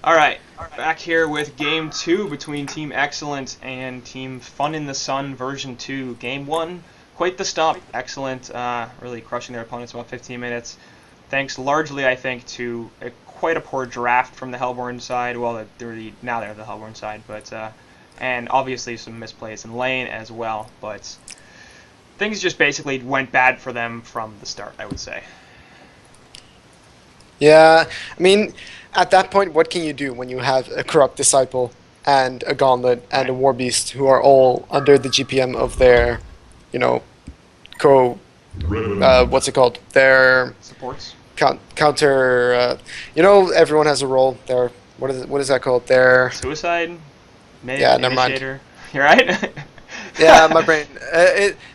All right, back here with Game 2 between Team Excellent and Team Funinthesun version 2. Game 1, quite the stomp. Excellent, really crushing their opponents about 15 minutes. Thanks largely, I think, to quite a poor draft from the Hellborn side. Well, now they're the Hellborn side, but and obviously some misplays in lane as well. But things just basically went bad for them from the start, I would say. Yeah, I mean, at that point, what can you do when you have a corrupt disciple and a gauntlet and Right. a war beast who are all under the GPM of their, you know, co, what's it called? Their Supports. counter. Everyone has a role. Their what is that called? Their Suicide. yeah, never mind. Initiator. You're right? Yeah, my brain.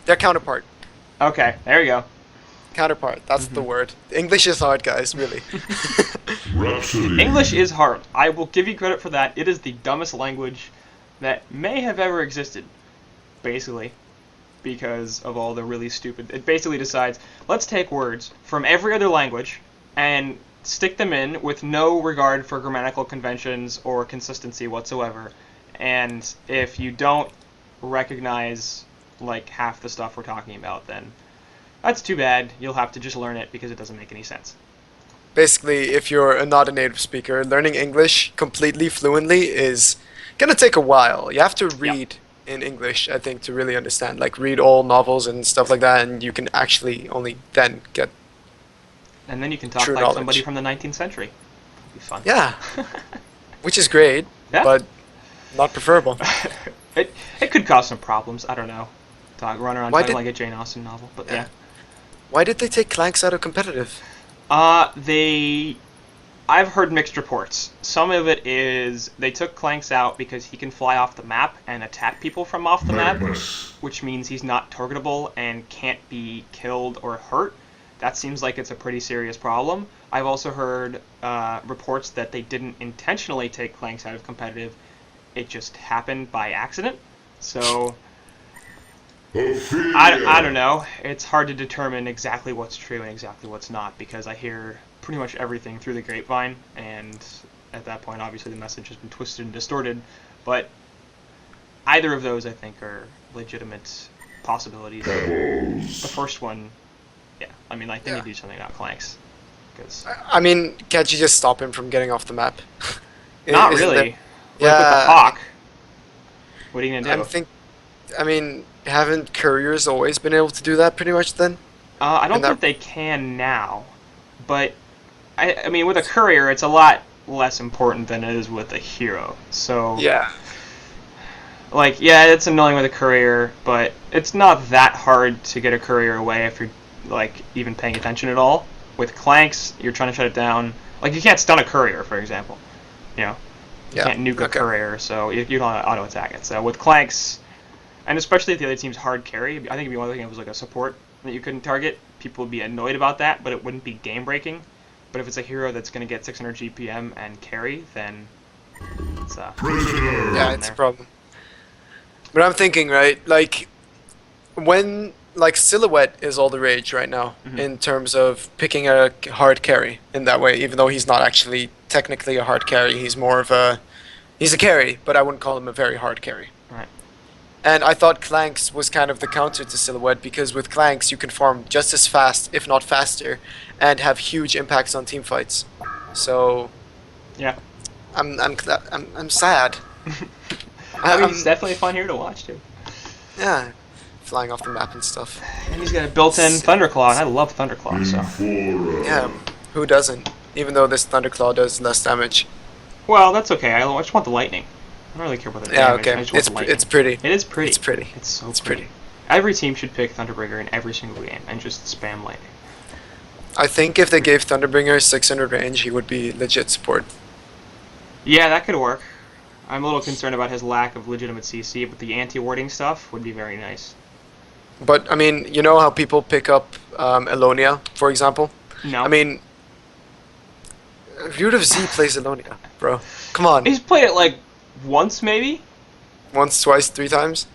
Their counterpart. Okay, there you go. Counterpart. That's the Hmm. word. English is hard, guys. Really. English is hard. I will give you credit for that. It is the dumbest language that may have ever existed, basically, because of all the really stupid. It basically decides, let's take words from every other language and stick them in with no regard for grammatical conventions or consistency whatsoever. And if you don't recognize like half the stuff we're talking about, then that's too bad. You'll have to just learn it because it doesn't make any sense. Basically, if you're not a native speaker, learning English completely fluently is gonna take a while. You have to Yep. read in English, I think, to really understand. Like, read all novels and stuff like that, and you can actually only then get And then you can talk true like somebody knowledge. from the 19th century. It'll be fun. Yeah, which is great, Yeah. but not preferable. it it could cause some problems. I don't know. Run around Why talking did like a Jane Austen novel, but yeah? yeah. Why did they take Clanks out of competitive? They. I've heard mixed reports. Some of it is they took Clanks out because he can fly off the map and attack people from off the map, which means he's not targetable and can't be killed or hurt. That seems like it's a pretty serious problem. I've also heard reports that they didn't intentionally take Clanks out of competitive. It just happened by accident. So I don't know. It's hard to determine exactly what's true and exactly what's not because I hear pretty much everything through the grapevine, and at that point, obviously, the message has been twisted and distorted. But either of those, I think, are legitimate possibilities. The first one, yeah, I mean, like they need Yeah. to do something about Clanks because I mean, can't you just stop him from getting off the map? not Isn't there? really. Like with the Yeah, Hawk, what are you gonna I'm do? think. I mean, haven't couriers always been able to do that pretty much then? I And don't that, think they can now, but I mean, with a courier, it's a lot less important than it is with a hero. So, yeah, like, yeah, it's annoying with a courier, but it's not that hard to get a courier away if you're, like, even paying attention at all. With Clanks, you're trying to shut it down. Like, you can't stun a courier, for example. You know, you yeah, can't nuke a okay. courier, so you don't auto attack it. So with Clanks, and especially if the other team's hard carry, I think it'd be one thing if it was like a support that you couldn't target. People would be annoyed about that, but it wouldn't be game breaking. But if it's a hero that's going to get 600 GPM and carry, then it's Yeah, problem it's a there. problem. But I'm thinking, right, like when like silhouette is all the rage right now Hmm. in terms of picking a hard carry in that way, even though he's not actually technically a hard carry, he's a carry, but I wouldn't call him a very hard carry. Right. And I thought Clanks was kind of the counter to Silhouette because with Clanks you can farm just as fast, if not faster, and have huge impacts on team fights. So Yeah. I'm sad. I mean, he's I'm definitely a fun hero to watch too. yeah, flying off the map and stuff. And he's got a built-in S- Thunderclaw, and I love Thunderclaw, so. Yeah, who doesn't? Even though this Thunderclaw does less damage. Well, that's okay. I just want the lightning. I don't really care about the Yeah, damage. I okay. just want the lightning. It's pretty. It is pretty. It's pretty. It's so It's pretty. pretty. Every team should pick Thunderbringer in every single game and just spam lightning. I think if they gave Thunderbringer 600 range, he would be legit support. Yeah, that could work. I'm a little concerned about his lack of legitimate CC, but the anti-warding stuff would be very nice. But I mean, you know how people pick up Elonia, for example? No. I mean, Root of Z plays Elonia, bro. Come on. He's played it like once, maybe? Once, twice, three times?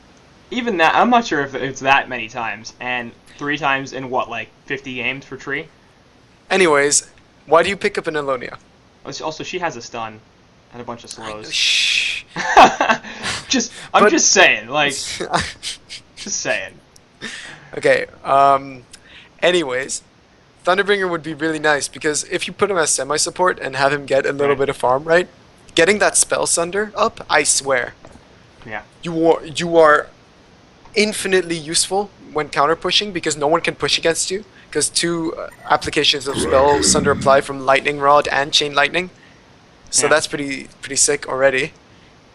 Even that, I'm not sure if it's that many times. And 3 times in what, like 50 games for Tree? Anyways, why do you pick up an Elonia? Also, she has a stun. and a bunch of slows. Shh. I'm just saying, like, just saying. Okay. Anyways, Thunderbringer would be really nice because if you put him as semi-support and have him get a little Right. bit of farm, right? Getting that Spell Sunder up, I swear, Yeah. you are infinitely useful when counter pushing because no one can push against you because two applications of Spell Sunder apply from Lightning Rod and Chain Lightning. So Yeah. that's pretty sick already.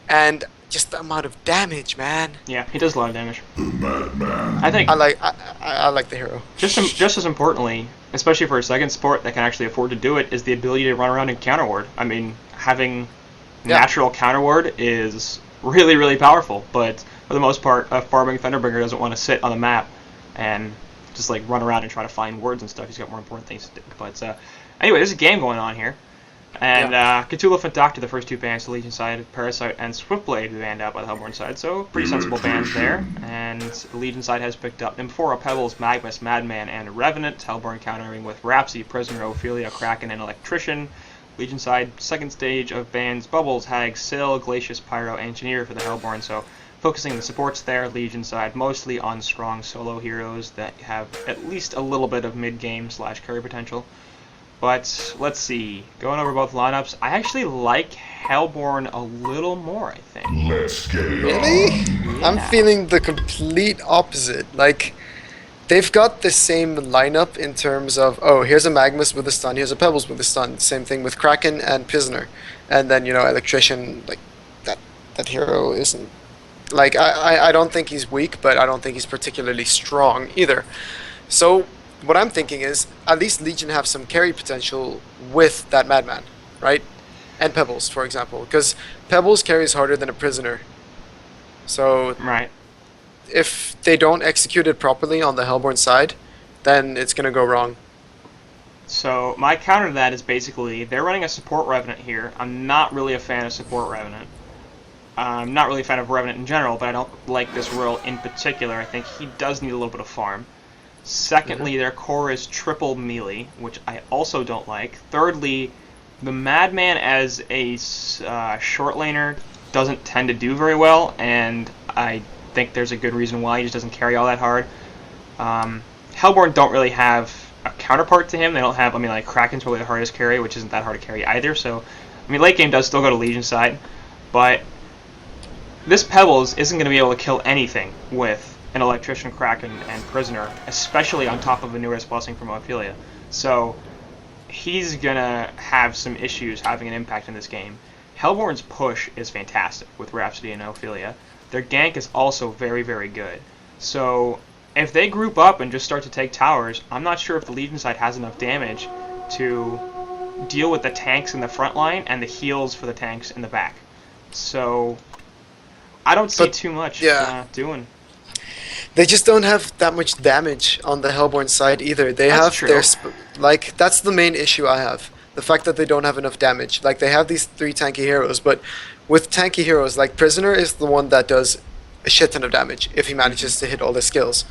And just the amount of damage, man. Yeah, he does a lot of damage. I think I like the hero. just as importantly, especially for a second support that can actually afford to do it, is the ability to run around and counter ward. I mean, having natural counter ward is really, really powerful, but for the most part, a farming Thunderbringer doesn't want to sit on the map and just like run around and try to find wards and stuff. He's got more important things to do. But anyway, there's a game going on here. And Cthulhu and Doctor, the first two bans, the Legion side, Parasite and Swiftblade, banned out by the Hellborn side, so pretty sensible bans there. And the Legion side has picked up Nymphora, Pebbles, Magmus, Madman, and Revenant. Hellborn countering with Rhapsody, Prisoner, Ophelia, Kraken, and Electrician. Legion side, second stage of bans, Bubbles, Hag, Syl, Glacius, Pyro, Engineer for the Hellborn, so focusing the supports there. Legion side mostly on strong solo heroes that have at least a little bit of mid-game / carry potential. But let's see, going over both lineups, I actually like Hellborn a little more, I think. Let's get it Really? on. I'm feeling the complete opposite. Like, they've got the same lineup in terms of, oh, here's a Magmus with a stun, here's a Pebbles with a stun. Same thing with Kraken and Prisoner. And then, you know, Electrician, like, that hero isn't... Like, I don't think he's weak, but I don't think he's particularly strong either. So, what I'm thinking is, at least Legion have some carry potential with that Madman, right? And Pebbles, for example. Because Pebbles carries harder than a Prisoner. So, Right. if they don't execute it properly on the Hellborn side, then it's going to go wrong. So my counter to that is basically, they're running a support Revenant here. I'm not really a fan of support Revenant. I'm not really a fan of Revenant in general, but I don't like this role in particular. I think he does need a little bit of farm. Secondly, their core is triple melee, which I also don't like. Thirdly, the Madman as a short laner doesn't tend to do very well, and I think there's a good reason why. He just doesn't carry all that hard. Hellborn don't really have a counterpart to him. They don't have, I mean, like, Kraken's probably the hardest carry, which isn't that hard to carry either, so, I mean, late game does still go to Legion side, but this Pebbles isn't going to be able to kill anything with an Electrician, Kraken, and Prisoner, especially on top of a Newest Blessing from Ophelia. So he's going to have some issues having an impact in this game. Hellborn's push is fantastic with Rhapsody and Ophelia. Their gank is also very, very good. So if they group up and just start to take towers, I'm not sure if the Legion side has enough damage to deal with the tanks in the front line and the heals for the tanks in the back. So I don't see too much doing. They just don't have that much damage on the Hellborn side either. They That's have their true. like, that's the main issue I have. The fact that they don't have enough damage. Like, they have these 3 tanky heroes, but with tanky heroes, like, Prisoner is the one that does a shit ton of damage if he manages to hit all the skills.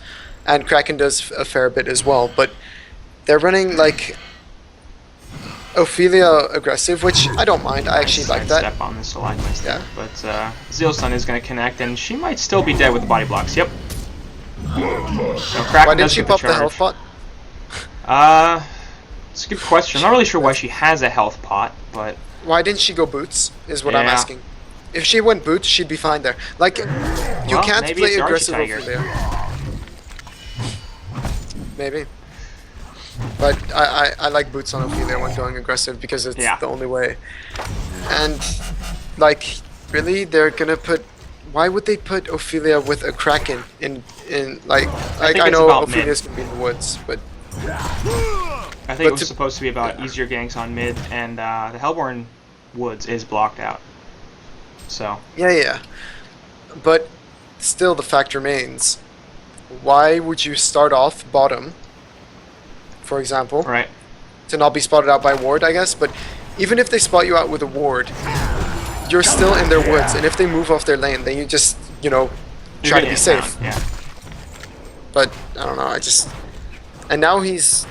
And Kraken does a fair bit as well, but they're running, like, Ophelia aggressive, which I don't mind. I actually like that. Step on this alignment, Yeah. But Zealstun is going to connect, and she might still be dead with the body blocks. Yep. So Kraken Why didn't does she get pop the the charge. health pot? It's a good question. I'm not really sure why she has a health pot, but Why didn't she go boots, is what I'm Yeah. asking. If she went boots, she'd be fine there. Like, you Well, can't maybe play it's the aggressive Archie Tiger. Ophelia. Maybe. But I like boots on Ophelia when going aggressive because it's the only way. And, like, really, they're gonna put... Why would they put Ophelia with a Kraken in like I think I it's know about Ophelia's gonna be in the woods, but I think it was supposed to be about easier ganks on mid, and the Hellborn woods is blocked out. So yeah. But still, the fact remains: why would you start off bottom, for example, right. to not be spotted out by ward? I guess, but even if they spot you out with a ward, you're still in their woods, and if they move off their lane, then you just, you know, try to be safe. Yeah. But I don't know. And now he's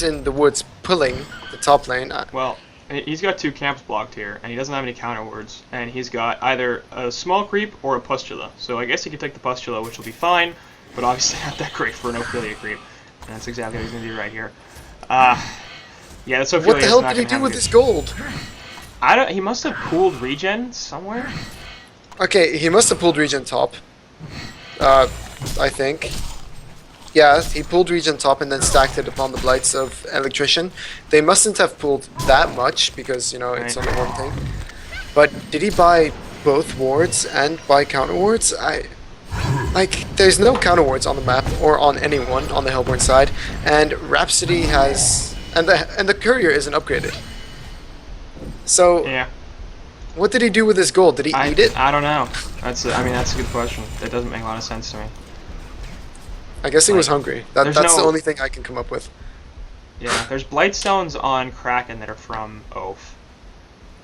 in the woods pulling the top lane. Well, He's got 2 camps blocked here, and he doesn't have any counter wards, and he's got either a small creep or a pustula. So I guess he could take the pustula, which will be fine, but obviously not that great for an Ophelia creep. And that's exactly what he's going to do right here. Yeah, that's Ophelia. What the hell did he do with his gold? He must have pooled regen somewhere. Okay, he must have pulled regen top. I think. Yeah, he pulled regen top and then stacked it upon the blights of electrician. They mustn't have pulled that much because, you know, it's only one thing. But did he buy both wards and buy counter wards? There's no counter wards on the map or on anyone on the Hellborn side, and Rhapsody has, and the courier isn't upgraded. So yeah. What did he do with his gold? Did he eat it? I don't know. That's a good question. That doesn't make a lot of sense to me. I guess he was hungry. That's the only thing I can come up with. Yeah, there's Blightstones on Kraken that are from Oath.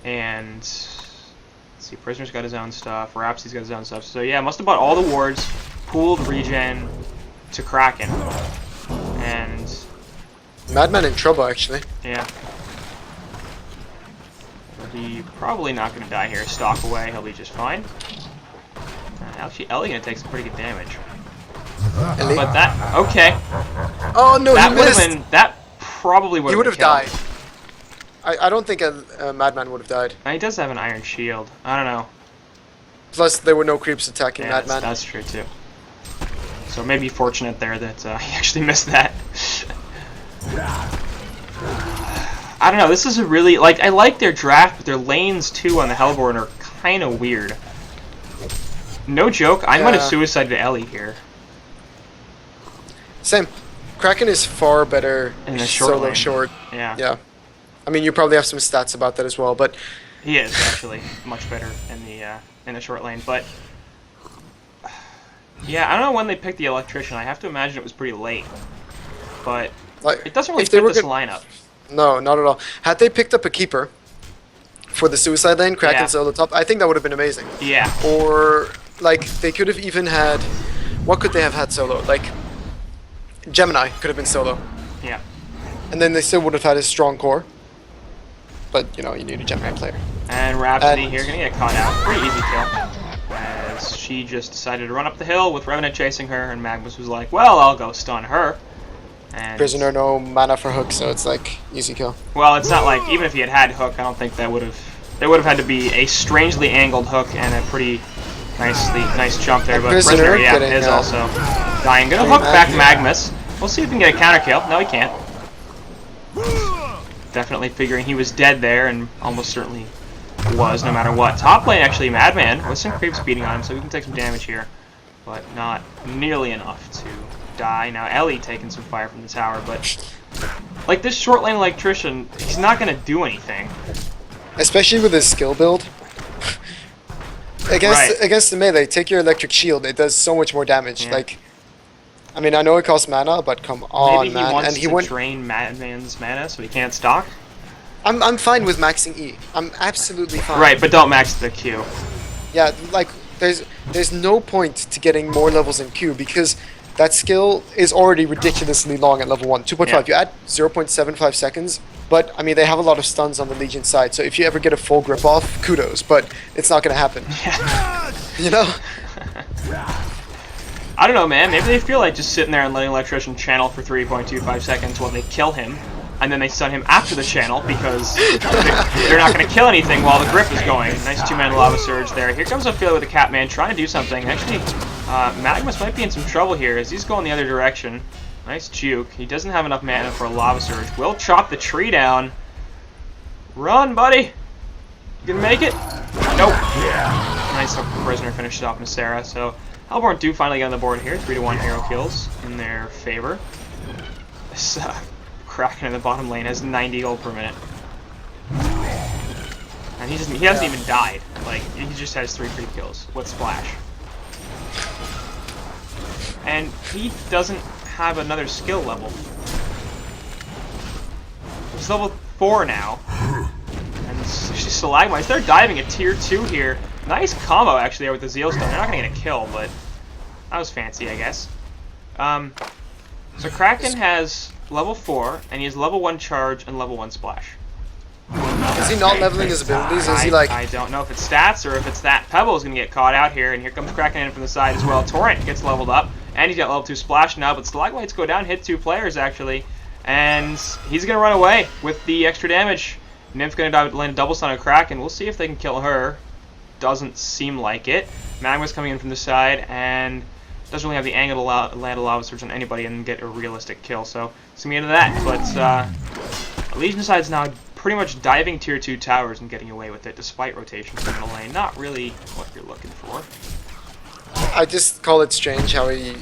And let's see, Prisoner's got his own stuff, Rhapsody's got his own stuff. So yeah, must have bought all the wards, pooled regen to Kraken. And Madman in trouble, actually. yeah. He's probably not going to die here. Stalk away, he'll be just fine. Actually, Ellie's going to take some pretty good damage. Ellie? But that, okay. Oh no, that he missed! That probably would have He would have died. I don't think a Madman would have died. He does have an iron shield. I don't know. Plus, there were no creeps attacking Yeah, Madman. that's true too. So maybe fortunate there that he actually missed that. I don't know, this is a really, I like their draft, but their lanes too on the Hellborn are kind of weird. No joke, I might have suicided Ellie here. Same. Kraken is far better in the short solo lane. short. Yeah. Yeah. I mean, you probably have some stats about that as well, but he is actually much better in the short lane. But yeah, I don't know when they picked the electrician. I have to imagine it was pretty late. But it doesn't really fit this lineup. No, not at all. Had they picked up a keeper for the suicide lane, Kraken solo top, I think that would have been amazing. Yeah. Or they could have even had, what could they have had solo? Gemini could have been solo. Yeah. And then they still would have had his strong core. But, you know, you need a Gemini player. And Rhapsody here gonna get caught out. Pretty easy kill. As she just decided to run up the hill with Revenant chasing her, and Magnus was like, well, I'll go stun her. And Prisoner, no mana for hook, so it's easy kill. Well, it's not even if he had had hook, I don't think that would have. There would have had to be a strangely angled hook and a pretty nice jump there. But Prisoner is also dying. Gonna hook back Magnus. We'll see if we can get a counter kill. No, he can't. Definitely figuring he was dead there, and almost certainly was, no matter what. Top lane, actually, Madman with some creeps beating on him, so we can take some damage here, but not nearly enough to die. Now Ellie taking some fire from the tower, but this short lane electrician, he's not gonna do anything. Especially with his skill build. Against the melee, take your electric shield. It does so much more damage. Yeah. I mean, I know it costs mana, but come on, Maybe man. He wants and he to drain Madman's mana so he can't stalk. I'm fine with maxing E. I'm absolutely fine. Right, but don't max the Q. Yeah, there's no point to getting more levels in Q because that skill is already ridiculously long at level 1. 2.5, Yeah. you add 0.75 seconds, but I mean, they have a lot of stuns on the Legion side, so if you ever get a full grip off, kudos, but it's not going to happen. Yeah. You know? I don't know, man. Maybe they feel like just sitting there and letting Electrician channel for 3.25 seconds while they kill him, and then they stun him after the channel because they're not going to kill anything while the grip is going. Nice two-man lava surge there. Here comes Ophelia with the Catman trying to do something. Actually, Magnus might be in some trouble here as he's going the other direction. Nice juke. He doesn't have enough mana for a lava surge. Will chop the tree down. Run, buddy. You gonna make it? Nope. Nice Prisoner finished off Nacera. So Hellborn do finally get on the board here. 3-1 hero kills in their favor. This Kraken in the bottom lane has 90 gold per minute. And he hasn't even died. He just has 3 creep kills with Splash. And he doesn't have another skill level. He's level 4 now. And she's Stalagmites. They're diving at tier 2 here. Nice combo actually there with the Zeal Stone. They're not gonna get a kill, but that was fancy, I guess. So Kraken has level 4, and he has level 1 charge and level 1 splash. Is he not leveling his abilities? Is he like... I don't know if it's stats or if it's that Pebble is going to get caught out here, and here comes Kraken in from the side as well. Torrent gets leveled up, and he's got level 2 Splash now, but Stalagmites go down, hit 2 players actually, and he's going to run away with the extra damage. Nymph's going to land a double stun on Kraken. We'll see if they can kill her. Doesn't seem like it. Magma's coming in from the side, and doesn't really have the angle to land a Lava Surge on anybody and get a realistic kill, so it's going to be into that. But Legion side's now pretty much diving tier 2 towers and getting away with it, despite rotations in the middle lane. Not really what you're looking for. I just call it strange how he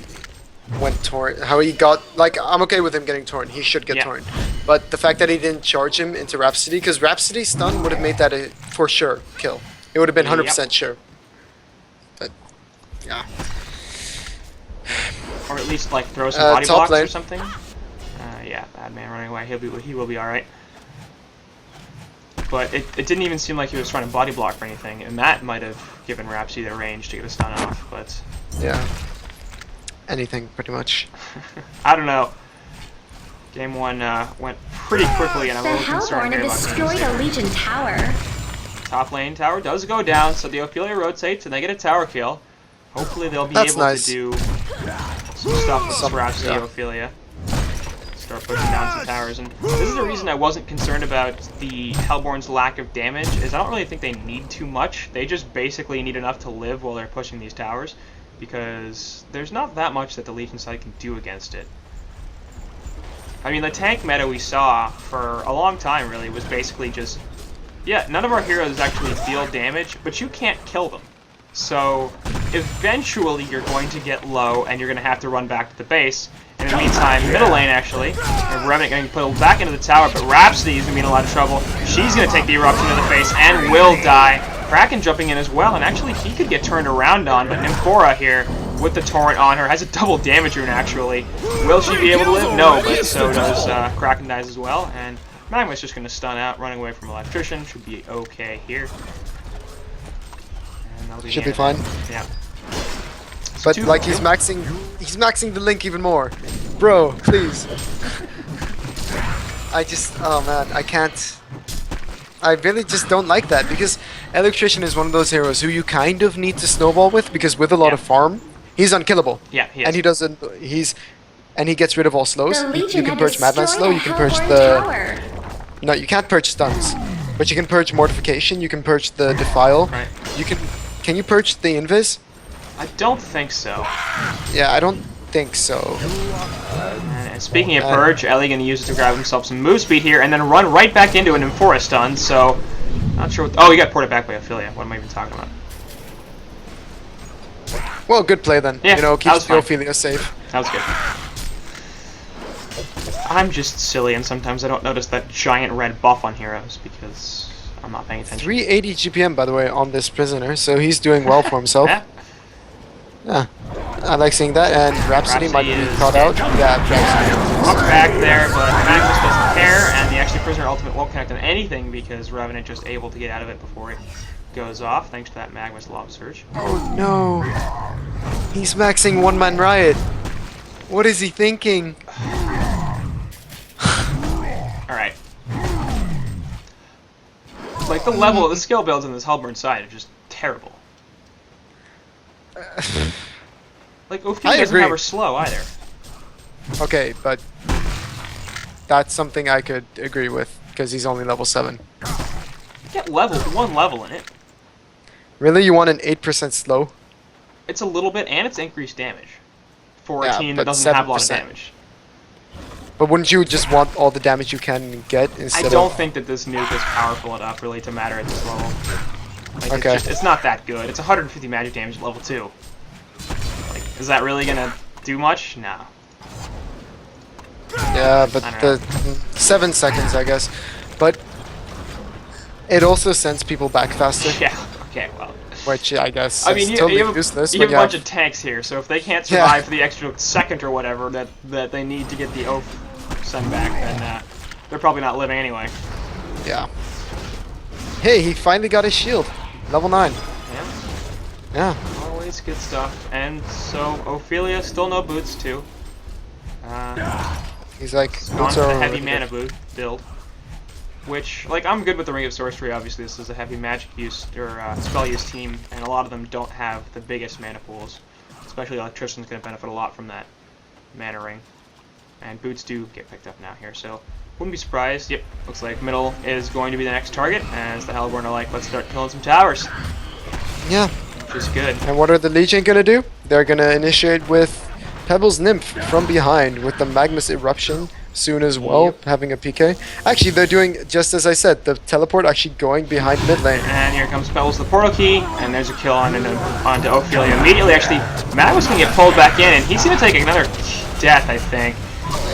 went torn, how he got, like, I'm okay with him getting torn, he should get torn. But the fact that he didn't charge him into Rhapsody, because Rhapsody stun would have made that a for sure kill. It would have been 100% sure. But, yeah. Or at least, like, throw some body blocks lane. or something. Yeah, bad man running away. He will be alright. But it didn't even seem like he was trying to body block or anything, and that might have given Rhapsody the range to get a stun off, but... Yeah. Anything, pretty much. I don't know. Game 1 went pretty quickly, and I'm a little concerned here about destroyed a Legion tower. Top lane tower does go down, so the Ophelia rotates, and they get a tower kill. Hopefully they'll be able to do some stuff with this Rhapsody Ophelia. Start pushing down some towers, and this is the reason I wasn't concerned about the Hellborn's lack of damage, is I don't really think they need too much. They just basically need enough to live while they're pushing these towers, because there's not that much that the Legion side can do against it. I mean, the tank meta we saw for a long time, really, was basically just, yeah, none of our heroes actually deal damage, but you can't kill them. So, eventually you're going to get low, and you're going to have to run back to the base. And in the meantime, middle lane, actually, Revenant getting put back into the tower, but Rhapsody is going to be in a lot of trouble. She's going to take the eruption to the face and will die. Kraken jumping in as well, and actually he could get turned around on, but Nymphora here, with the torrent on her, has a double damage rune, actually. Will she be able to live? No, but so does Kraken dies as well, and Magma's just going to stun out, running away from Electrician. Should be okay here. Should be fine. Yeah. But like he's maxing the Link even more. Bro, please. I just, oh man, I can't. I really just don't like that, because Electrician is one of those heroes who you kind of need to snowball with, because with a lot of farm, he's unkillable. Yeah, he is. And he doesn't, and he gets rid of all slows. You can purge Madman Slow, you can purge the... No, you can't purge stuns. But you can purge Mortification, you can purge the Defile. Right. You can you purge the Invis? I don't think so. Yeah, I don't think so. And speaking of purge, Ellie gonna use it to grab himself some move speed here, and then run right back into an Nymphora stun. So, not sure. Oh, he got ported back by Ophelia. What am I even talking about? Well, good play then. Yeah, you know, keeps the Ophelia safe. That was good. I'm just silly, and sometimes I don't notice that giant red buff on heroes because I'm not paying attention. 380 GPM, by the way, on this prisoner, so he's doing well for himself. Yeah, I like seeing that, and Rhapsody might be caught out. Yeah, Rhapsody. Up back there, but Magnus doesn't care, and the actually prisoner ultimate won't connect on anything because Revenant just able to get out of it before it goes off, thanks to that Magnus Lava Surge. Oh no! He's maxing One Man Riot. What is he thinking? Alright. Like, the skill builds on this Hellborn side are just terrible. Like, Ophelia doesn't have her slow either. Okay, but that's something I could agree with, because he's only level 7. Get one level in it. Really? You want an 8% slow? It's a little bit, and it's increased damage. For a team that doesn't have a lot of damage. But wouldn't you just want all the damage you can get instead of... I don't think that this nuke is powerful enough, really, to matter at this level. Like, it's not that good. It's 150 magic damage at level 2. Like, is that really gonna do much? No. Yeah, but the 7 seconds, I guess. But it also sends people back faster. Yeah, okay, well. Which, I guess, I mean, is totally useless. You have a bunch of tanks here, so if they can't survive for the extra second or whatever that they need to get the Oath sent back, then they're probably not living anyway. Yeah. Hey, he finally got his shield. Level 9. Yeah. Yeah. Always good stuff. And so, Ophelia, still no boots, too. He's like, boots are a heavy mana build. which, like, I'm good with the Ring of Sorcery. Obviously, this is a heavy magic use or spell use team, and a lot of them don't have the biggest mana pools. Especially Electrician's going to benefit a lot from that mana ring. And boots do get picked up now here, so wouldn't be surprised. Yep, looks like middle is going to be the next target, as the Hellborn are like, let's start killing some towers. Yeah. Which is good. And what are the Legion gonna do? They're gonna initiate with Pebbles Nymph from behind with the Magmus Eruption soon as well, Yep. having a PK. Actually, they're doing just as I said, the teleport actually going behind mid lane. And here comes Pebbles the portal key, and there's a kill onto Ophelia immediately. Actually, Magmus can get pulled back in, and he's going to take another death, I think.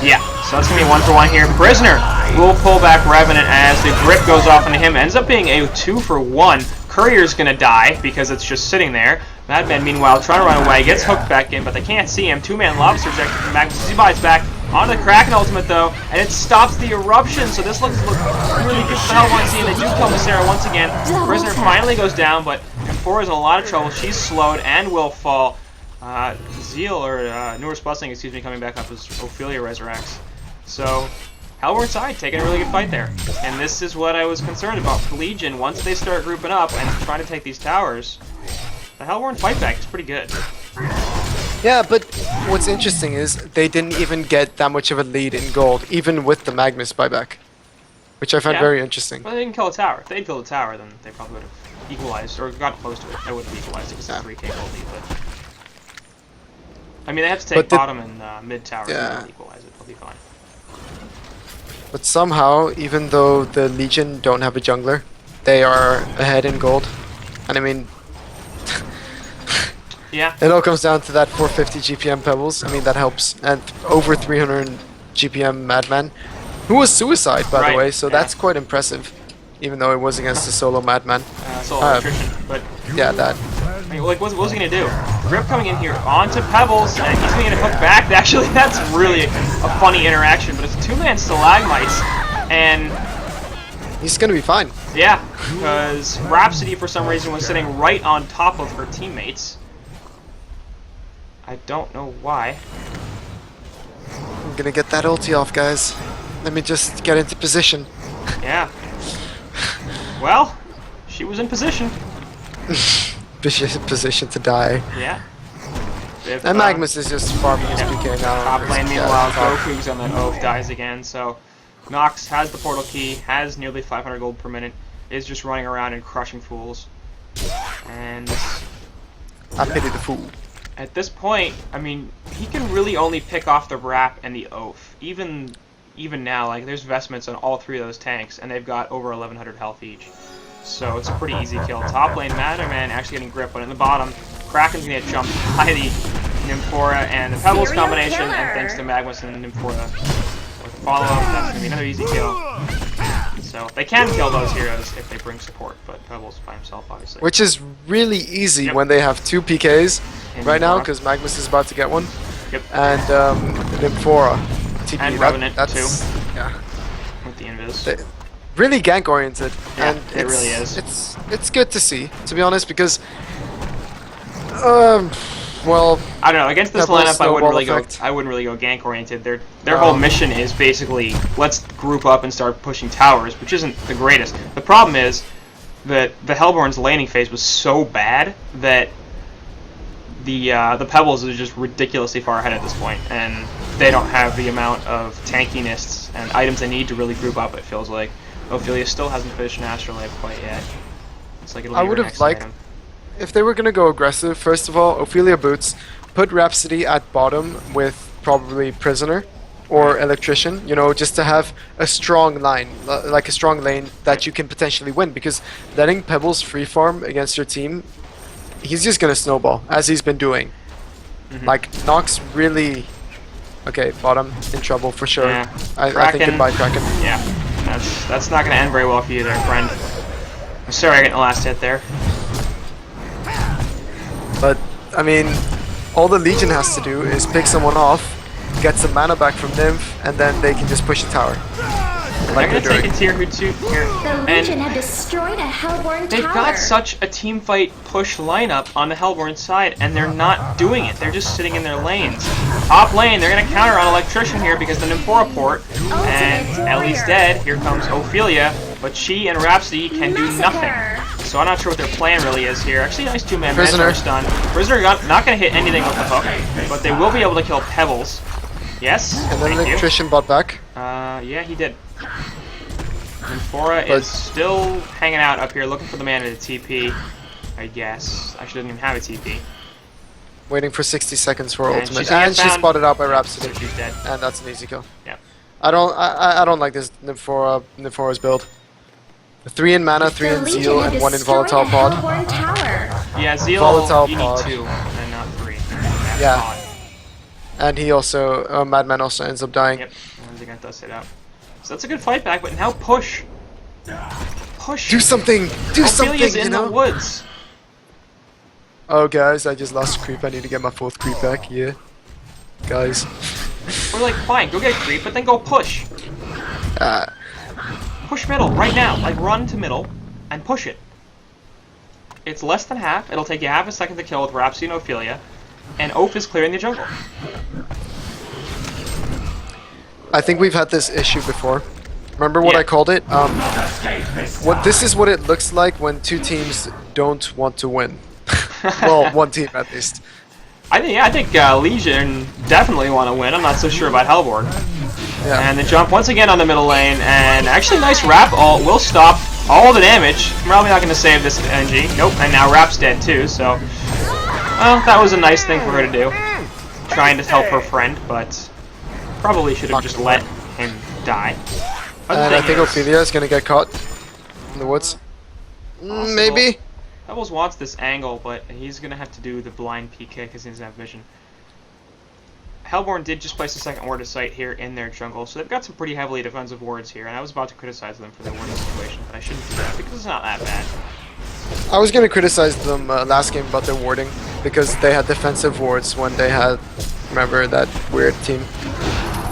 Yeah, so that's going to be 1-for-1 here. Prisoner will pull back Revenant as the grip goes off into him. Ends up being a 2-for-1. Courier's going to die because it's just sitting there. Madman, meanwhile, trying to run away, gets hooked back in, but they can't see him. Two-man lobster rejected from Magnus as he bites back onto the Kraken ultimate, though, and it stops the eruption, so this looks really good for the Hellborn team. They do kill Missera once again. Prisoner finally goes down, but M4 is in a lot of trouble. She's slowed and will fall. Zeal, or Noor's Blessing, excuse me, coming back up as Ophelia resurrects. So, Hellborn side taking a really good fight there. And this is what I was concerned about for Legion. Once they start grouping up and trying to take these towers, the Hellborn fight back is pretty good. Yeah, but what's interesting is they didn't even get that much of a lead in gold, even with the Magmus buyback, which I found very interesting. Well, they didn't kill a tower. If they'd killed a tower, then they probably would have equalized, or got close to it. They would have equalized it because it's a 3k gold lead, but... I mean, they have to take bottom and mid tower to equalize it. They'll be fine. But somehow, even though the Legion don't have a jungler, they are ahead in gold. And I mean, yeah, it all comes down to that 450 GPM Pebbles. I mean, that helps. And over 300 GPM Madman, who was Suicide, by the way, so that's quite impressive. Even though it was against a solo Madman. Solo Electrician, but... Yeah, that. I mean, like, what was he going to do? Grip coming in here onto Pebbles, and he's going to hook back. Actually, that's really a funny interaction, but it's a two-man Stalagmites, and... He's going to be fine. Yeah, because Rhapsody, for some reason, was sitting right on top of her teammates. I don't know why. I'm going to get that ulti off, guys. Let me just get into position. Yeah. Well, she was in position. Position to die. Yeah. And Magmus is just farming his PK now. Top lane, meanwhile, Goku's on that Oath, dies again, so Nox has the portal key, has nearly 500 gold per minute, is just running around and crushing fools. And I pity the fool. At this point, I mean, he can really only pick off the Wrap and the Oath. Even now, like, there's vestments on all three of those tanks, and they've got over 1100 health each. So it's a pretty easy kill. Top lane, Madman actually getting grip, but in the bottom, Kraken's gonna get jumped by the Nymphora and the Pebbles combination, and thanks to Magmus and Nymphora with the follow-up, that's gonna be another easy kill. So they can kill those heroes if they bring support, but Pebbles by himself, obviously. Which is really easy when they have two PKs right now, because Magmus is about to get one. Yep. And Nymphora. TP, and Revenant, that's, too. Yeah. With the invis. Really gank oriented, yeah, and it really is. It's good to see, to be honest, because well, I don't know. Against this lineup, I wouldn't really go gank oriented. Their whole mission is basically let's group up and start pushing towers, which isn't the greatest. The problem is that the Hellborn's laning phase was so bad that the Pebbles is just ridiculously far ahead at this point, and they don't have the amount of tankiness and items they need to really group up. It feels like. Ophelia still hasn't finished an Astrolabe quite yet. It's like it'll be I would her have next liked, item. if they were going to go aggressive, first of all, Ophelia boots, put Rhapsody at bottom with probably Prisoner or Electrician, you know, just to have a strong line, like a strong lane that you can potentially win, because letting Pebbles free farm against your team, he's just going to snowball, as he's been doing. Like, Nox really... Okay, bottom in trouble for sure. Yeah. I think goodbye, Kraken. Yeah. That's not going to end very well for you there, friend. I'm sorry I got the last hit there. But, I mean, all the Legion has to do is pick someone off, get some mana back from Nymph, and then they can just push the tower. They're gonna take a tier 2 here. The And Legion have destroyed a Hellborn they've tower. got such a team fight push lineup on the Hellborn side, and they're not doing it. They're just sitting in their lanes. Top lane, they're gonna counter on Electrician here because the Nymphora port, and Ellie's dead. Here comes Ophelia, but she and Rhapsody can do nothing. So I'm not sure what their plan really is here. Actually, nice two-man Mentor stun. Prisoner not gonna hit anything with the hook, but they will be able to kill Pebbles. Yes, And then Electrician bought back. yeah, he did. Nymphora is still hanging out up here looking for the mana to TP, I guess. Actually, doesn't even have a TP. Waiting for 60 seconds for And ultimate. she's gonna And get she's found. spotted out by Rhapsody. So she's dead. And that's an easy kill. Yep. I don't like this Nymphora's build. 3 in mana, 3 in Zeal, and 1 in Volatile Pod. Hellborn tower. Yeah, Zeal, Volatile you pod. need 2, and not 3. Yeah. Pod. And he also, Madman also ends up dying. Yep, and they're gonna dust it out. So that's a good fight back, but now push! Push! Do something! Do Ophelia's something, in you know? the woods! Oh guys, I just lost a creep. I need to get my 4th creep back. Yeah. Guys. We're like, fine, go get a creep, but then go push! Push middle, right now. Like, run to middle, and push it. It's less than half. It'll take you half a second to kill with Rhapsody and Ophelia. And Oph is clearing the jungle. I think we've had this issue before. Remember what Yeah. I called it? This is what it looks like when 2 teams don't want to win. Well, 1 team at least. I think Legion definitely want to win. I'm not so sure about Hellborn. Yeah. And the jump once again on the middle lane, and actually nice Rap ult will stop all the damage. Probably not going to save this NG. Nope, and now Rap's dead too, so... Well, that was a nice thing for her to do. Trying to help her friend, but probably should have just let him die. And I think Ophelia is gonna get caught in the woods. Maybe? Pebbles wants this angle, but he's going to have to do the blind PK because he doesn't have vision. Hellborn did just place a second ward of sight here in their jungle, so they've got some pretty heavily defensive wards here, and I was about to criticize them for their warding situation, but I shouldn't do that because it's not that bad. I was gonna criticize them last game about their warding because they had defensive wards when they had, remember, that weird team.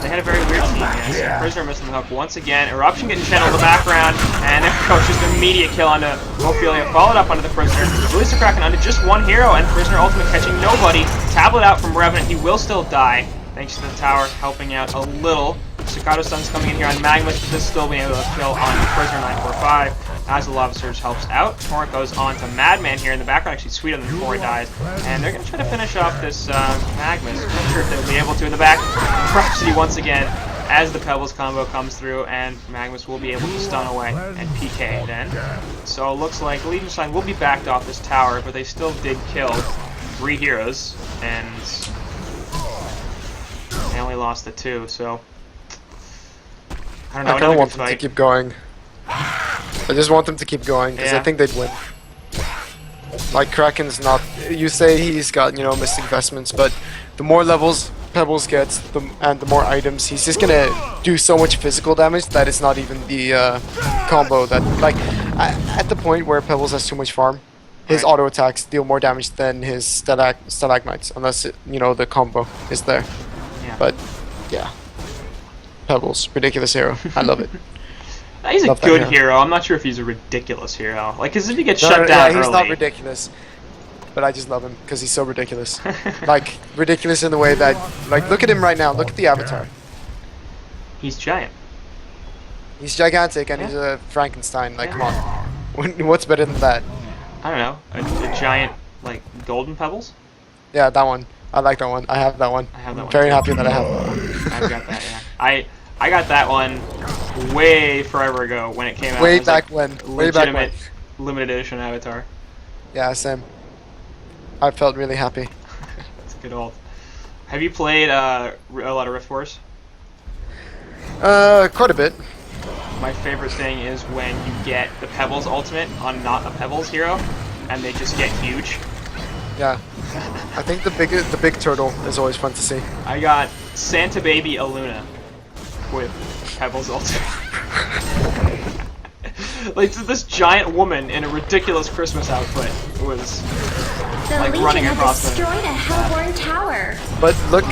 They had a very weird team, yes. Prisoner missing the hook once again. Eruption getting channeled in the background, and there we go, just an immediate kill onto Ophelia, followed up onto the Prisoner. Release the Kraken onto just 1 hero, and Prisoner ultimate catching nobody. Tablet out from Revenant, he will still die, thanks to the tower helping out a little. Staccato Sun's coming in here on Magnus, but this still being able to kill on Prisoner 945. As the Lava Surge helps out, Torrent goes on to Madman here in the background, actually sweet on them before he dies. And they're going to try to finish off this Magnus. I'm not sure if they'll be able to in the back. Rhapsody once again as the Pebbles combo comes through, and Magnus will be able to stun away and PK then. So it looks like Legion Sign will be backed off this tower, but they still did kill 3 heroes, and they only lost the 2, so... I don't know, I kind of want them to keep going. I just want them to keep going because I think they'd win. Like Kraken's not. You say he's got, you know, missed investments, but the more levels Pebbles gets, and the more items, he's just gonna do so much physical damage that it's not even the combo that, like, at the point where Pebbles has too much farm, his auto attacks deal more damage than his stalagmites, unless you know, the combo is there. Yeah. But yeah, Pebbles, ridiculous hero. I love it. He's a good hero. I'm not sure if he's a ridiculous hero. Like, because if he gets shut down yeah, early... he's not ridiculous. But I just love him because he's so ridiculous. Like, ridiculous in the way that... Like, look at him right now. Look at the avatar. He's giant. He's gigantic and he's a Frankenstein. Like, come on. What's better than that? I don't know. A giant, like, golden pebbles? Yeah, that one. I like that one. I have that one. I have that I'm one very too. happy that I have that one. I've got that, yeah. I got that one way forever ago when it came out. Way It was, back like, when. Way back when. legitimate limited edition avatar. Yeah, same. I felt really happy. That's good old. Have you played a lot of Rift Wars? Quite a bit. My favorite thing is when you get the Pebbles ultimate on not a Pebbles hero, and they just get huge. Yeah. I think the big turtle is always fun to see. I got Santa Baby Aluna with Pebbles ultimate. Like this giant woman in a ridiculous Christmas outfit was The like Legion running have across the. destroyed a Hellborn tower. But look,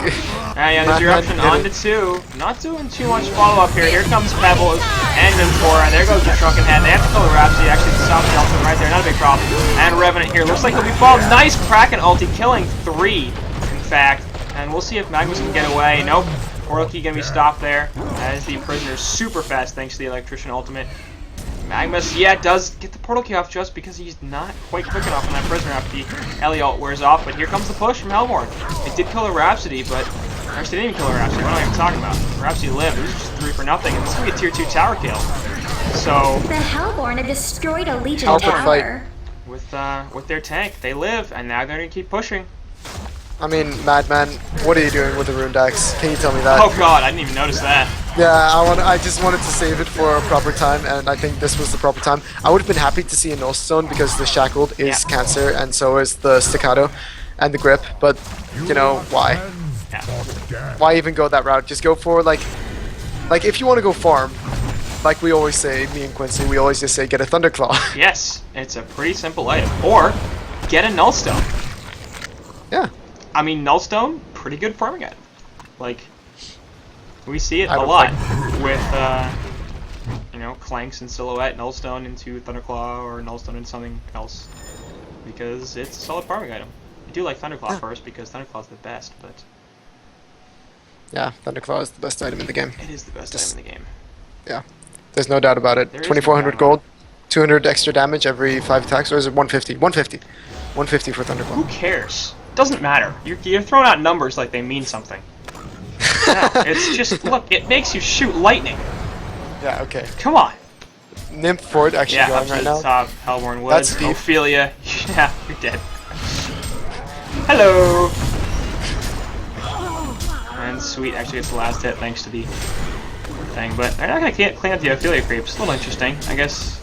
Yeah, the eruption on to 2. Not doing too much follow-up here. Here comes Pebbles and Mentora, and there goes the Shrunken Head. They have to kill the Rhapsody, actually, the South Delta right there, not a big problem. And Revenant here. Looks like he'll be followed. Nice Kraken ulti, killing 3, in fact. And we'll see if Magnus can get away. Nope. Orochi gonna be stopped there. As the prisoner super fast thanks to the Electrician ultimate. Magnus, yeah, does get the portal key off just because he's not quite quick enough on that prisoner after the Elliot wears off. But here comes the push from Hellborn. It did kill a Rhapsody, but actually, they didn't even kill a Rhapsody. What am I even talking about? Rhapsody lived. It was just 3 for nothing. And this is gonna be a tier 2 tower kill. So The Hellborn have destroyed a Legion Hellborn tower. with their tank, they live, and now they're gonna keep pushing. I mean, Madman, what are you doing with the Rune Dax? Can you tell me that? Oh god, I didn't even notice that. Yeah, I just wanted to save it for a proper time, and I think this was the proper time. I would have been happy to see a Null Stone because the Shackled is Cancer, and so is the Staccato and the Grip, but, you know, why? Yeah. Why even go that route? Just go for, like if you want to go farm, like we always say, me and Quincy, we always just say get a Thunderclaw. Yes, it's a pretty simple item. Or get a Nullstone. Yeah. I mean, Nullstone, pretty good farming item. Like, we see it I a don't lot with, you know, Clanks and Silhouette, Nullstone into Thunderclaw or Nullstone into something else. Because it's a solid farming item. I do like Thunderclaw first because Thunderclaw's the best, but Yeah, Thunderclaw is the best item in the game. it is the best Just- item in the game. Yeah. There's no doubt about it. There is no 2400 doubt gold, 200 extra damage every 5 attacks, or is it 150? 150. 150 for Who Thunderclaw. cares? Doesn't matter. You're throwing out numbers like they mean something. No, it's just, look, it makes you shoot lightning. Yeah, okay. Come on. Nymph Ford actually Yeah, up going to right the now. top, Hellborn Wood, That's deep. Ophelia. Yeah, you're dead. Hello! And Sweet actually gets the last hit thanks to the thing, but they're not going to clean up the Ophelia creeps. A little interesting. I guess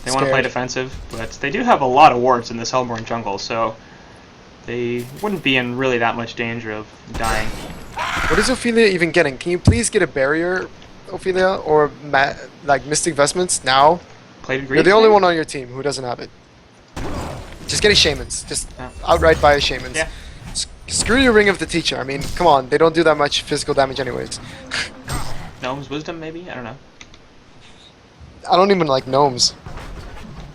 they want to play Scared. defensive, but they do have a lot of wards in this Hellborn jungle, so they wouldn't be in really that much danger of dying. What is Ophelia even getting? Can you please get a barrier, Ophelia, or like Mystic Vestments now? Plated You're Greaves, the only maybe? one on your team who doesn't have it. Just get a Shamans. Just Yeah. outright buy a Shamans. Yeah. Screw your Ring of the Teacher. I mean, come on. They don't do that much physical damage anyways. Gnome's Wisdom, maybe? I don't know. I don't even like Gnomes.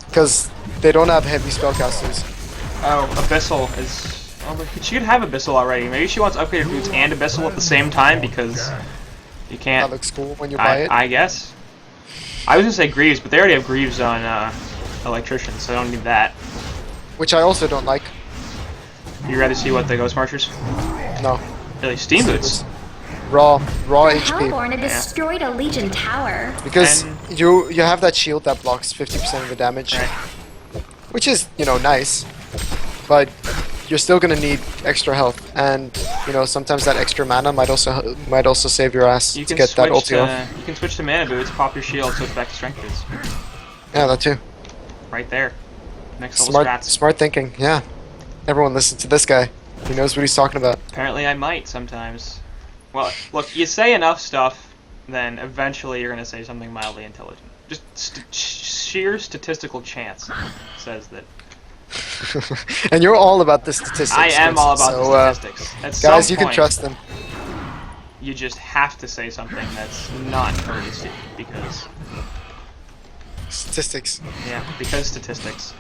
Because they don't have heavy spellcasters. Oh, Abyssal is... Oh, but she could have Abyssal already. Maybe she wants upgraded boots and Abyssal at the same time because you That can't... looks cool when you buy it. I guess. I was going to say Greaves, but they already have Greaves on Electrician, so I don't need that. Which I also don't like. You rather see what the Ghost Marchers? No. Really, Steam Boots. Raw The HP. Hellborn have destroyed a Legion tower. Because And- you have that shield that blocks 50% of the damage. Right. Which is, you know, nice. But you're still gonna need extra health, and you know sometimes that extra mana might also save your ass You to can get that switch ulti off. to, you can switch to Mana Boots, pop your shield, switch back to Strength Boots. Yeah, that too. Right there. Next level strats. Smart thinking. Yeah. Everyone listen to this guy. He knows what he's talking about. Apparently I might sometimes. Well, look, you say enough stuff, then eventually you're going to say something mildly intelligent. Just sheer statistical chance says that. And you're all about the statistics. I am all about so, the statistics. At guys, some you can point, trust them. You just have to say something that's not courtesy because, Statistics. yeah, because statistics.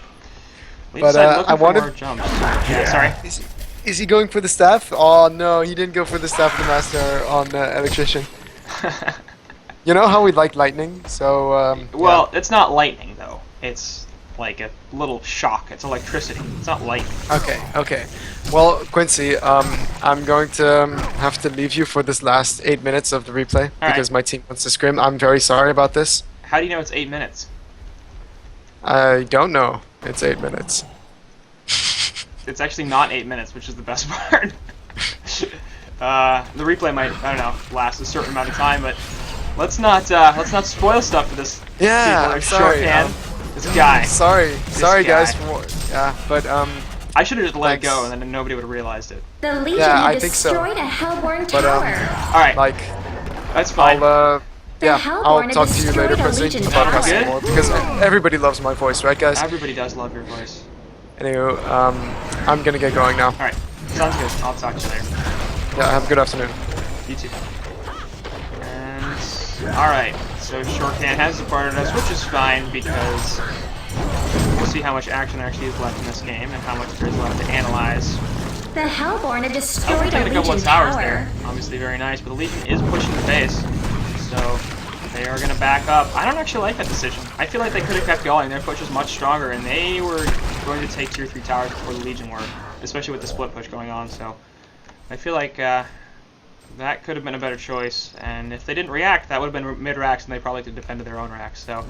We But, decided looking I for wanted- more jumps. Yeah, sorry. Is he going for the staff? Oh no, he didn't go for the staff of the master on electrician. You know how we like lightning, so Well, it's not lightning though. It's like a little shock. It's electricity. It's not lightning. yeah. Okay. Well, Quincy, I'm going to have to leave you for this last 8 minutes of the replay right. because my team wants to scrim. I'm very sorry about this. How do you know it's 8 minutes? I don't know. It's 8 minutes. It's actually not 8 minutes, which is the best part. The replay might, I don't know, last a certain amount of time, but let's not spoil stuff for this. Yeah, people. I'm sorry. Shorthand. This guy. Sorry guy. guys. Yeah, but I should have just let it thanks. go, and then nobody would have realized it. The Legion Yeah, have I think so. destroyed a Hellborn But, tower. All right, like that's fine. Yeah, I'll Hellborn talk to you later, destroyed a Prezi, Legion about tower. Castle more, because everybody loves my voice, right, guys? Everybody does love your voice. Anywho, I'm gonna get going now. Alright, sounds good. I'll talk to you later. Yeah, have a good afternoon. You too. And alright, so Shortcan has departed us, which is fine because we'll see how much action there actually is left in this game and how much there is left to analyze. The Hellborn had Oh, destroyed we're a taking a couple Legion of towers tower. there. Obviously very nice, but the Legion is pushing the base. So they are going to back up. I don't actually like that decision. I feel like they could have kept going. Their push is much stronger, and they were going to take tier 3 towers before the Legion were, especially with the split push going on. So I feel like that could have been a better choice. And if they didn't react, that would have been mid-racks, and they probably could have defended their own racks. So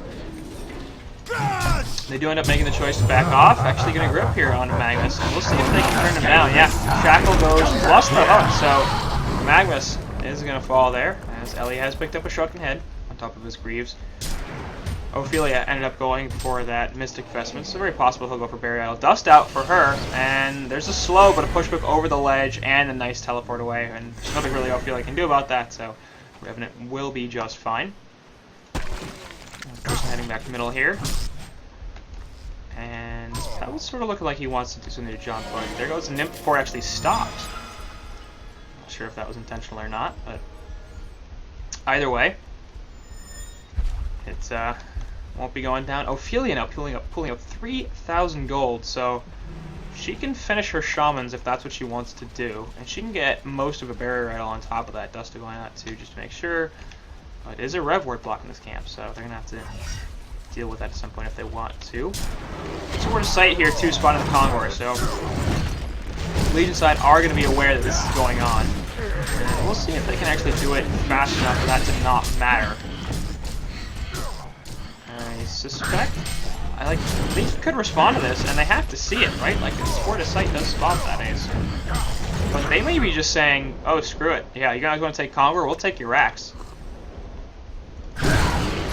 they do end up making the choice to back off. Actually getting a grip here on Magnus. And we'll see if they can turn him down. Yeah, Shackle goes plus the hook. So Magnus is going to fall there, as Ellie has picked up a shrunken head on top of his Greaves. Ophelia ended up going for that Mystic Vestment, so very possible he'll go for Barrier Idol. Dust out for her, and there's a slow but a pushback over the ledge and a nice teleport away, and there's nothing really Ophelia can do about that, so Revenant will be just fine. Person heading back to middle here. And that was sort of looking like he wants to do something to John Floyd. There goes Nymph before it actually stopped. Not sure if that was intentional or not, but either way, it won't be going down. Ophelia now pulling up 3,000 gold, so she can finish her shamans if that's what she wants to do, and she can get most of a barrier idol on top of that. Dust to going out too, just to make sure. It is a rev ward block in this camp, so they're gonna have to deal with that at some point if they want to. So we're to sight here too, spotting the Convoy, so Legion side are going to be aware that this is going on. And we'll see if they can actually do it fast enough for that to not matter. I suspect Legion could respond to this, and they have to see it, right? Like, the Sport of Sight does spot that ace. But they may be just saying, oh, screw it. Yeah, you guys want to take Convoy? We'll take your racks.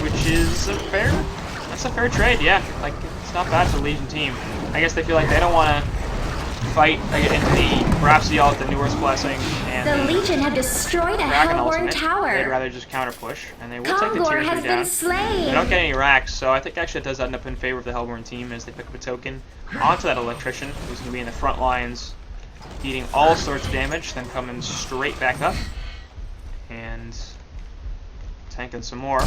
Which is that's a fair trade, yeah. Like, it's not bad for the Legion team. I guess they feel like they don't want to fight into the Rhapsody Ult, the New Earth's Blessing, and The Legion have destroyed a Kraken Hellborn ultimate. They'd tower. rather just counter push, and they will take the Kongor tier 3 has down. been slain. They don't get any racks, so I think actually it does end up in favor of the Hellborn team as they pick up a token onto that Electrician, who's going to be in the front lines, eating all sorts of damage, then coming straight back up, and tanking some more.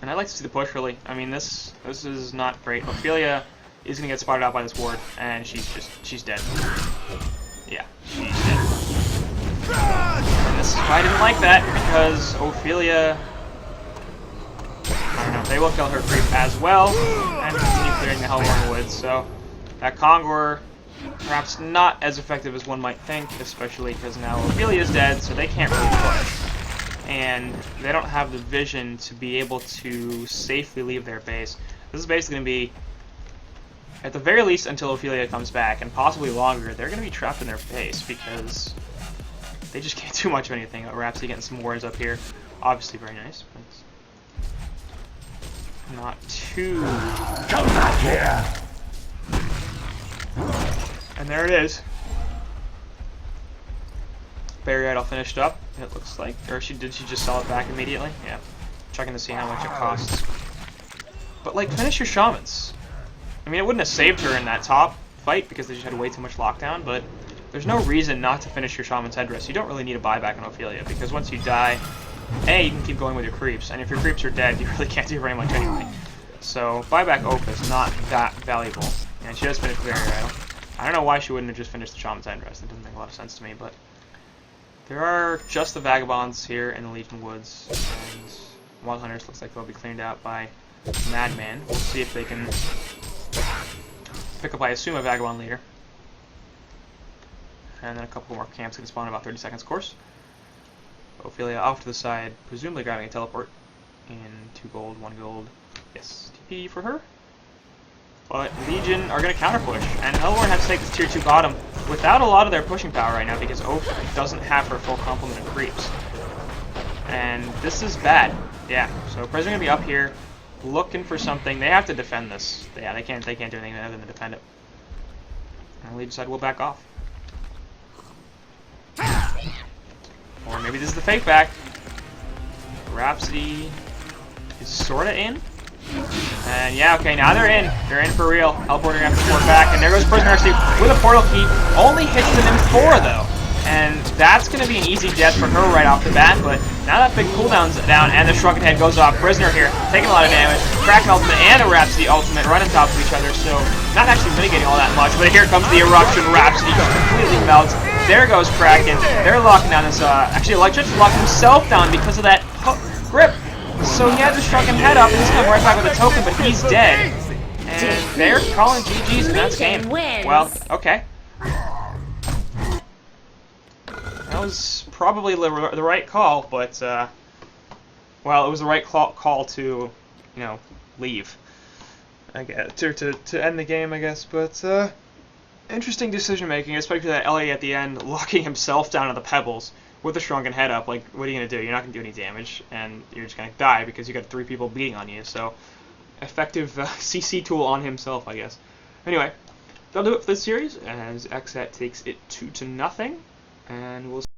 And I'd like to see the push, really. I mean, this is not great. Ophelia is going to get spotted out by this ward, and she's dead. Yeah, she's dead. And this is why I didn't like that, because Ophelia, I don't know, they will kill her creep as well, and continue clearing the Hellborn Woods, so that Kongor, perhaps not as effective as one might think, especially because now Ophelia's dead, so they can't really push. And they don't have the vision to be able to safely leave their base. This is basically going to be, at the very least until Ophelia comes back, and possibly longer, they're going to be trapped in their base because they just can't do much of anything. Rhapsody getting some wards up here. Obviously very nice, but not too... Come back here! And there it is. Barrier Idol finished up, it looks like. Or did she just sell it back immediately? Yeah. Checking to see how much it costs. But, like, finish your shamans. I mean, it wouldn't have saved her in that top fight because they just had way too much lockdown, but there's no reason not to finish your shaman's headdress. You don't really need a buyback on Ophelia because once you die, A, you can keep going with your creeps, and if your creeps are dead, you really can't do very much anyway. So, buyback Oak is not that valuable. And she does finish Barrier Idol. I don't know why she wouldn't have just finished the shaman's headdress. That doesn't make a lot of sense to me, but there are just the Vagabonds here in the Legion Woods, and Wild Hunters looks like they'll be cleaned out by Madman. We'll see if they can pick up, I assume, a Vagabond leader. And then a couple more camps can spawn in about 30 seconds, of course. Ophelia off to the side, presumably grabbing a teleport. In 2 gold, 1 gold. Yes, TP for her. But Legion are going to counter push, and Hellborn have to take this tier 2 bottom without a lot of their pushing power right now because Oak doesn't have her full complement of creeps. And this is bad. Yeah, so Prez are going to be up here looking for something. They have to defend this. Yeah, they can't do anything other than defend it. And Legion side will back off. Or maybe this is the fake back. Rhapsody is sorta in. And yeah, okay, now they're in. They're in for real. Teleporting after port back, and there goes Prisoner actually with a portal key. Only hits them in 4 though. And that's going to be an easy death for her right off the bat, but now that big cooldown's down and the Shrunken Head goes off, Prisoner here taking a lot of damage. Kraken ultimate and a Rhapsody ultimate right on top of each other, so not actually mitigating all that much, but here comes the eruption. Rhapsody just completely melts. There goes Kraken. They're locking down this, actually Electric's locked himself down because of that grip. So he had the Shrunken Head up, and he's going right back with a token, but he's dead. And they're calling GG's, and that's game. Well, okay. That was probably the right call, but, well, it was the right call to, you know, leave. I guess, to end the game, I guess, but, interesting decision making, especially that Ellie at the end locking himself down to the pebbles with the Shrunken Head up. Like, what are you going to do? You're not going to do any damage, and you're just going to die because you got 3 people beating on you, so effective CC tool on himself, I guess. Anyway, that'll do it for this series, as xCet takes it 2-0, and we'll